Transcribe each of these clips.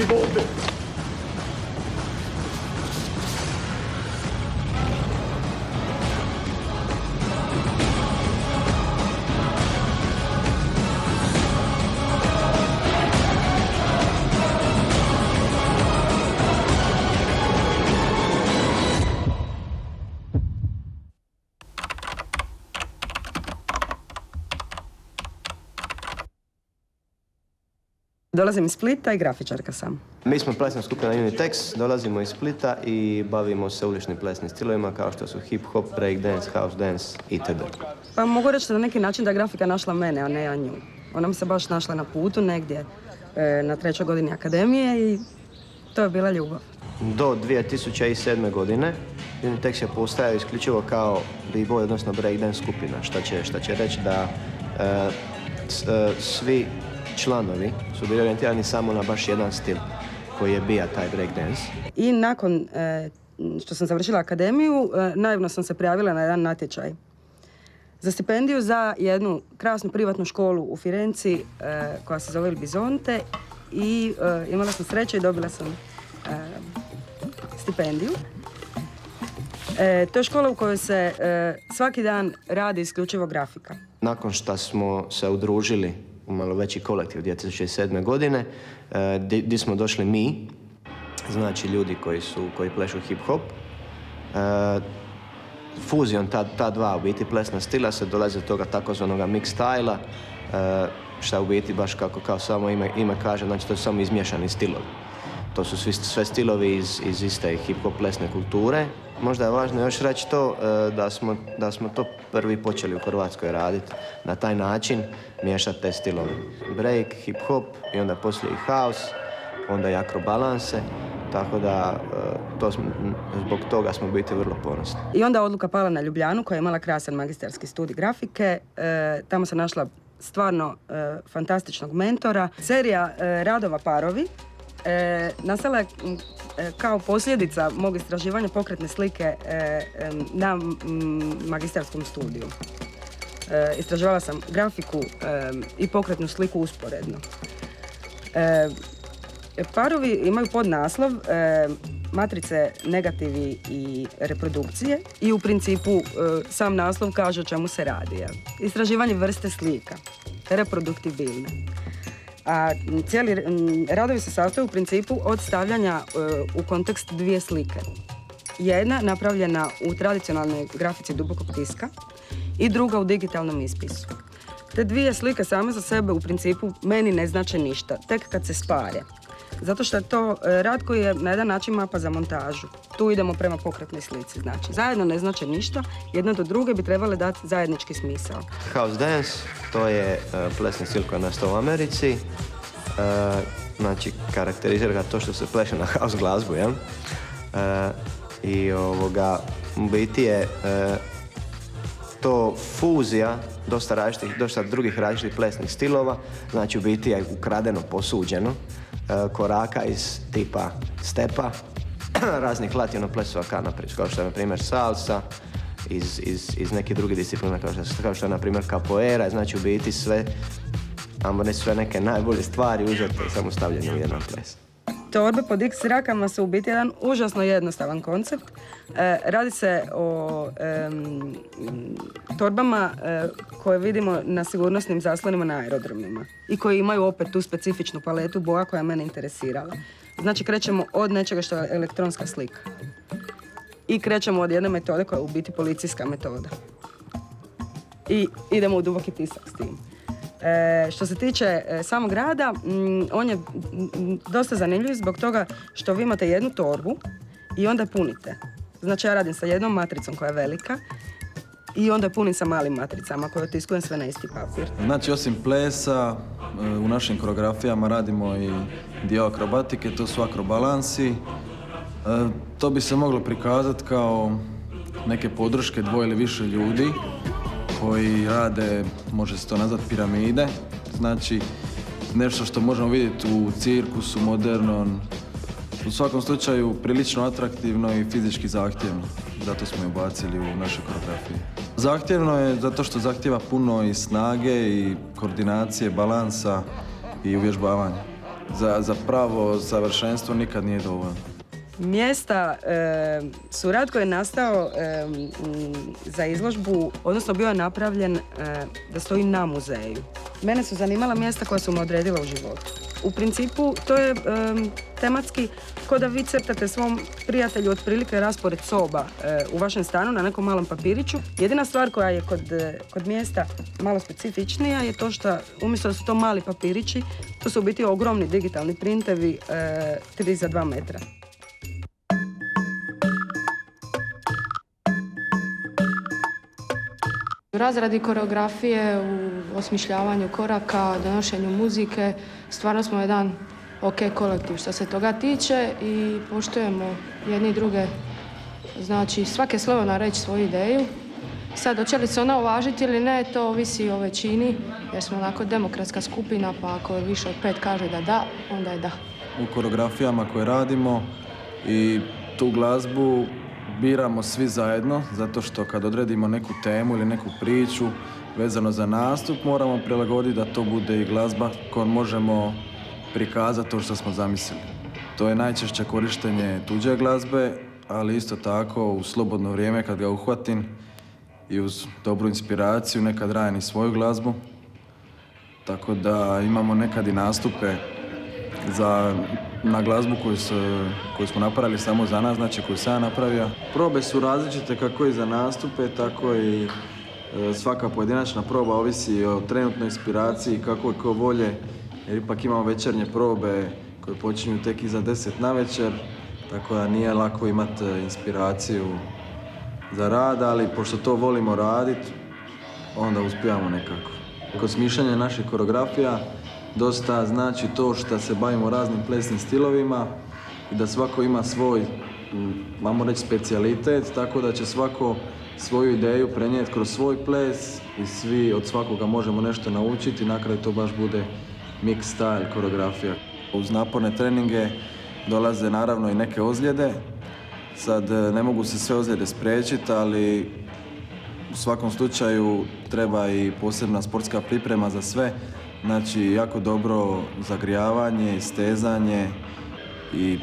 živote. Dolazim iz Splita i grafičarka sam. Mi smo plesna skupina Unitex, dolazimo iz Splita i bavimo se uličnim plesnim stilovima kao što su hip-hop, breakdance, house dance itd. Pa mogu reći na neki način da je grafika našla mene, a ne ja nju. Ona mi se baš našla na putu negdje na 3. godini akademije i to je bila ljubav. Do 2007. godine Unitex je postajao isključivo kao b-boy, odnosno breakdance skupina, šta će reći da svi članovi su bili orijentirani samo na baš jedan stil koji je bio taj breakdance. I nakon što sam završila akademiju, naivno sam se prijavila na jedan natječaj za stipendiju za jednu krasnu privatnu školu u Firenci koja se zove Il Bisonte i imala sam sreće i dobila sam stipendiju. To je škola u kojoj se svaki dan radi isključivo grafika. Nakon što smo se udružili u malo veći kolektiv 2007. godine, gdje smo došli mi, znači ljudi koji plešu hip-hop. Fuzijom ta dva u biti plesna stila se dolazi do toga takozvanog mix styla, šta u biti baš kao samo ime kaže, znači to su samo izmiješani stilovi. To su sve stilovi iz iste hip-hop plesne kulture. Možda je važno još reći to da smo to prvi počeli u Hrvatskoj raditi na taj način, miješati te stilove. Break, hip-hop i onda poslije i house, onda i akrobalanse, tako da zbog toga smo biti vrlo ponosni. I onda odluka pala na Ljubljanu koja je imala krasan magistarski studij grafike. Tamo sam našla stvarno fantastičnog mentora. Serija radova Parovi nastala je kao posljedica mog istraživanja pokretne slike na magistarskom studiju. Istraživala sam grafiku i pokretnu sliku usporedno. Parovi imaju podnaslov matrice, negativi i reprodukcije i u principu sam naslov kaže o čemu se radi. Istraživanje vrste slika, reproduktibilne. A cijeli radovi se sastoje u principu od stavljanja u kontekst dvije slike. Jedna napravljena u tradicionalnoj grafici dubokog tiska i druga u digitalnom ispisu. Te dvije slike same za sebe u principu meni ne znače ništa, tek kad se spare. Zato što je to rad koji je na jedan način mapa za montažu. Tu idemo prema pokretnoj slici. Znači, zajedno ne znače ništa, jedna do druge bi trebale dati zajednički smisao. House dance, to je plesni stil koji je nastao u Americi. Znači, karakterizira ga to što se pleše na house glazbu, jel? I u biti je to fuzija dosta drugih različitih plesnih stilova. Znači, u biti je ukradeno, posuđeno koraka iz tipa stepa, raznih latinoplesova kao što je na primjer salsa, iz nekih drugih disciplina kao što je na primjer capoeira, znači u biti sve neke najbolje stvari uzete i samo stavljene u jedan ples. Torbe pod X rakama su u biti jedan užasno jednostavan koncept. Radi se o torbama koje vidimo na sigurnosnim zaslonima na aerodromima i koji imaju opet tu specifičnu paletu boja koja je mene interesirala. Znači krećemo od nečega što je elektronska slika i krećemo od jedne metode koja je u biti policijska metoda. I idemo u duboki tisak s tim. Što se tiče samog rada, on je dosta zanimljiv zbog toga što vi imate jednu torbu i onda punite. Znači ja radim sa jednom matricom koja je velika i onda punim sa malim matricama koje otiskujem sve na isti papir. Znači osim plesa, u našim koreografijama radimo i dio akrobatike, to su akrobalansi. To bi se moglo prikazati kao neke podrške dvoje ili više ljudi koji rade, može se to nazvati piramide, znači nešto što možemo vidjeti u cirkusu, modernom, u svakom slučaju prilično atraktivno i fizički zahtjevno, zato smo je ubacili u naše koreografije. Zahtjevno je zato što zahtjeva puno i snage i koordinacije, balansa i uvježbavanja. za pravo savršenstvo nikad nije dovoljno. Mjesta su rad koji je nastao za izložbu, odnosno bio je napravljen da stoji na muzeju. Mene su zanimala mjesta koja su me odredila u životu. U principu to je tematski kao da vi crtate svom prijatelju otprilike raspored soba u vašem stanu na nekom malom papiriću. Jedina stvar koja je kod mjesta malo specifičnija je to što umjesto da su to mali papirići, to su u biti ogromni digitalni printevi 3 za 2 metra. U razradi koreografije, u osmišljavanju koraka, donošenju muzike, stvarno smo jedan ok kolektiv što se toga tiče i poštujemo jedni i druge. Znači, svake slobodno reći svoju ideju. Sad, hoće li se ona uvažiti ili ne, to ovisi o većini, jer smo onako demokratska skupina, pa ako više od 5 kaže da, onda je da. U koreografijama koje radimo i tu glazbu biramo svi zajedno, zato što kad odredimo neku temu ili neku priču vezano za nastup, moramo prilagoditi da to bude i glazba kojom možemo prikazati to što smo zamislili. To je najčešće korištenje tuđe glazbe, ali isto tako u slobodno vrijeme kad ga uhvatim i uz dobru inspiraciju nekad radim i svoju glazbu. Tako da imamo nekad i nastupe na glazbu koju smo napravili samo za nas, znači koju sam ja napravio. Probe su različite kako i za nastupe, tako i svaka pojedinačna proba ovisi o trenutnoj inspiraciji, kako je ko volje, jer ipak imamo večernje probe koje počinju tek iza 10 navečer, tako da nije lako imati inspiraciju za rad, ali pošto to volimo raditi, onda uspijamo nekako. Kod smišljanja naših koreografija dosta znači to što se bavimo raznim plesnim stilovima i da svako ima svoj, mamo reći, specijalitet, tako da će svako svoju ideju prenijeti kroz svoj ples i svi od svakoga možemo nešto naučiti i na kraju to baš bude mix style koreografija. Uz naporne treninge dolaze naravno i neke ozljede. Sad ne mogu se sve ozljede spriječiti, ali u svakom slučaju treba i posebna sportska priprema za sve. Znači, jako dobro zagrijavanje, stezanje i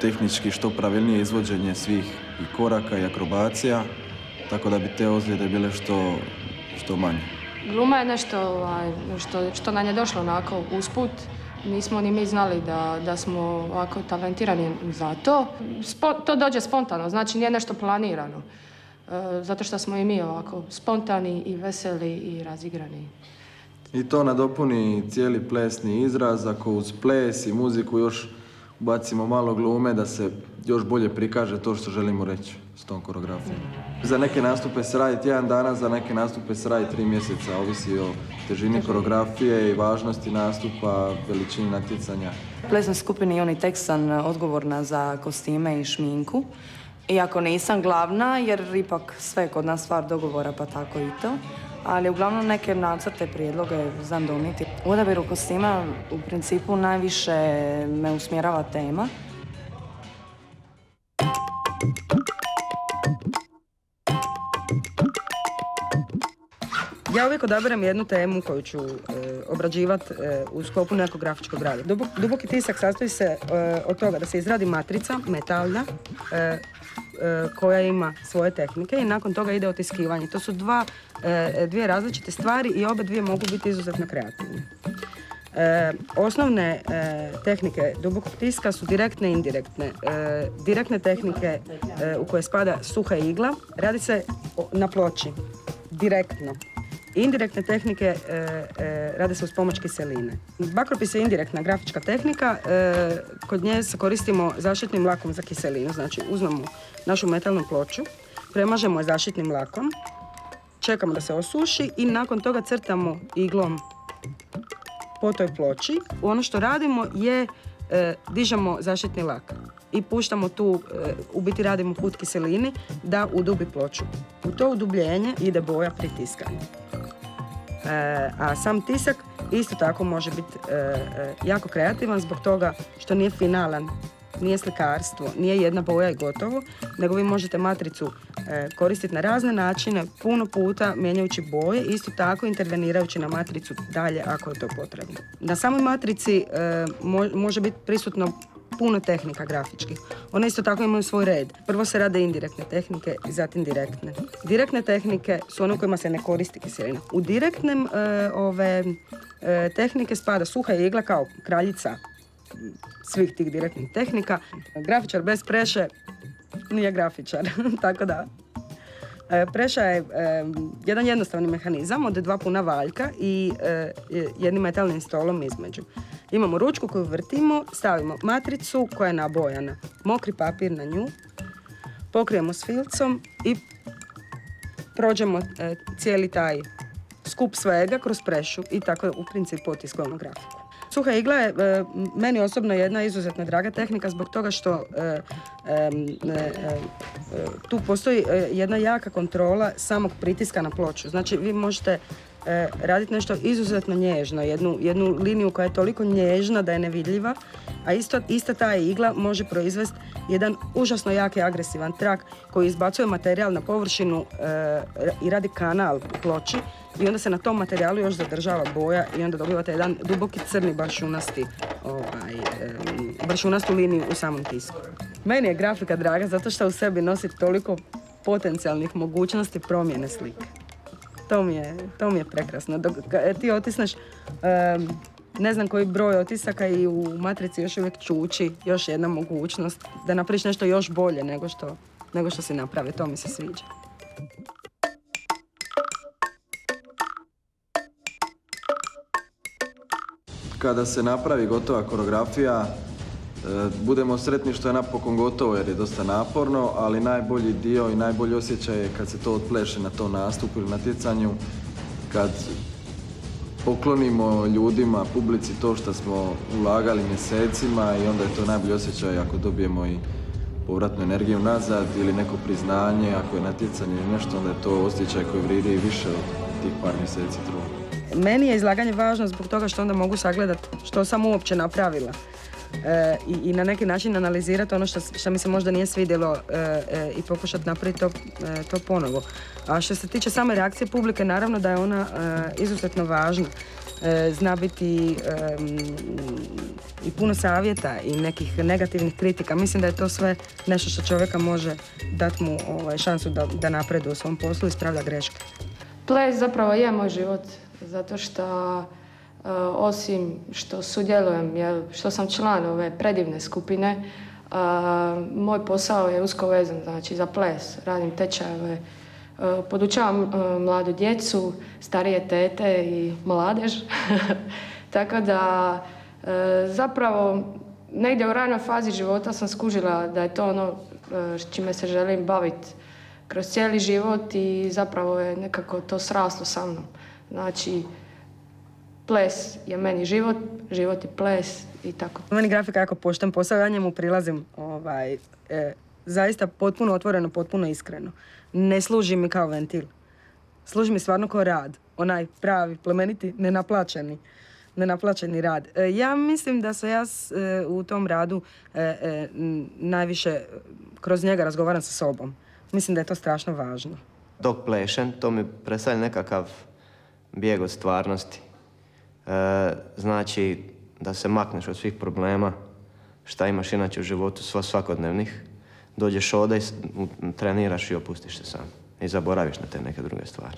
tehnički što pravilnije izvođenje svih i koraka i akrobacija, tako da bi te ozljede bile što manje. Gluma je nešto što nam je došlo onako usput. Nismo ni mi znali da smo ovako talentirani za to. To dođe spontano, znači nije nešto planirano. Zato što smo i mi ovako spontani i veseli i razigrani. I to nadopuni cijeli plesni izraz, ako uz ples i muziku još ubacimo malo glume da se još bolje prikaže to što želimo reći s tom koreografijom. Za neke nastupe se radi tjedan dana, za neke nastupe se radi 3 mjeseca, ovisi o težini koreografije i važnosti nastupa, veličini natjecanja. U plesnoj skupini Unitek sam odgovorna za kostime i šminku. Iako nisam glavna, jer ipak sve je kod nas stvar dogovora, pa tako i to. Ali uglavnom neke nacrte, prijedloge znam donijeti. U odabiru kostima u principu najviše me usmjerava tema. Ja uvijek odaberem jednu temu koju ću obrađivati u sklopu nekog grafičkog rada. Duboki tisak sastoji se od toga da se izradi matrica metalna koja ima svoje tehnike i nakon toga ide otiskivanje. To su dvije različite stvari i obe dvije mogu biti izuzetno kreativne. Osnovne tehnike dubokog tiska su direktne i indirektne. Direktne tehnike u koje spada suha igla radi se na ploči, direktno. Indirektne tehnike rade se uz pomoć kiseline. Bakropis je indirektna grafička tehnika, kod nje se koristimo zaštitnim lakom za kiselinu, znači uzmemo našu metalnu ploču, premažemo je zaštitnim lakom, čekamo da se osuši i nakon toga crtamo iglom po toj ploči. Ono što radimo je dižemo zaštitni lak i puštamo tu, u biti radimo put kiselini da udubi ploču. U to udubljenje ide boja pri tiskanju. A sam tisak isto tako može biti jako kreativan zbog toga što nije finalan, nije slikarstvo, nije jedna boja i gotovo, nego vi možete matricu koristiti na razne načine, puno puta mijenjajući boje, isto tako intervenirajući na matricu dalje ako je to potrebno. Na samoj matrici može biti prisutno puno tehnika grafičkih. One isto tako imaju svoj red. Prvo se rade indirektne tehnike i zatim direktne. Direktne tehnike su one u kojima se ne koristi kiselina. U direktnem tehnike spada suha igla kao kraljica svih tih direktnih tehnika. Grafičar bez preše nije grafičar, tako da. Preša je jedan jednostavni mehanizam od 2 puna valjka i jednim metalnim stolom između. Imamo ručku koju vrtimo, stavimo matricu koja je nabojana, mokri papir na nju, pokrijemo s filcom i prođemo cijeli taj skup svega kroz prešu i tako u principu otiskujemo grafiku. Suha igla je meni osobno jedna izuzetno draga tehnika zbog toga što tu postoji jedna jaka kontrola samog pritiska na ploču. Znači vi možete raditi nešto izuzetno nježno, jednu liniju koja je toliko nježna da je nevidljiva, a ista ta igla može proizvesti jedan užasno jaki agresivan trak koji izbacuje materijal na površinu i radi kanal u ploči i onda se na tom materijalu još zadržava boja i onda dobivate jedan duboki crni baršunastu liniju u samom tisku. Meni je grafika draga zato što u sebi nosi toliko potencijalnih mogućnosti promjene slike. To mi je prekrasno. Dok ti otisneš ne znam koji broj otisaka i u matrici još uvijek čuči još jedna mogućnost da napraviš nešto još bolje nego što si napravi. To mi se sviđa. Kada se napravi gotova koreografija, budemo sretni što je napokon gotovo jer je dosta naporno, ali najbolji dio i najbolji osjećaj je kad se to otpleše na tom nastupu ili natjecanju, kad poklonimo ljudima, publici to što smo ulagali mjesecima i onda je to najbolji osjećaj ako dobijemo i povratnu energiju nazad ili neko priznanje, ako je natjecanje ili nešto, onda je to osjećaj koji vrijedi i više od tih par mjeseci truda. Meni je izlaganje važno zbog toga što onda mogu sagledati što sam uopće napravila i na neki način analizirati ono što mi se možda nije svidjelo i pokušati napraviti to ponovo. A što se tiče same reakcije publike, naravno da je ona izuzetno važna. Zna biti i puno savjeta i nekih negativnih kritika. Mislim da je to sve nešto što čovjeka može dati mu šansu da napreduje u svom poslu i ispravlja greške. Ples zapravo je moj život, zato što osim što sudjelujem, što sam član ove predivne skupine, moj posao je usko vezan, znači za ples. Radim tečajeve, podučavam mladu djecu, starije tete i mladež. Tako da zapravo negdje u ranoj fazi života sam skužila da je to ono s čime se želim baviti kroz cijeli život i zapravo je nekako to sraslo sa mnom. Znači, ples je meni život, život je ples i tako. Meni grafika jako pošten posao, ja njemu prilazim zaista potpuno otvoreno, potpuno iskreno. Ne služi mi kao ventil. Služi mi stvarno kao rad. Onaj pravi, plemeniti, nenaplaćeni rad. Ja mislim da se ja u tom radu najviše kroz njega razgovaram sa sobom. Mislim da je to strašno važno. Dok plešem, to mi predstavlja nekakav bijeg od stvarnosti. Znači da se makneš od svih problema šta imaš inače u životu svakodnevnih. Dođeš ovdje, treniraš i opustiš se sam. I zaboraviš na te neke druge stvari.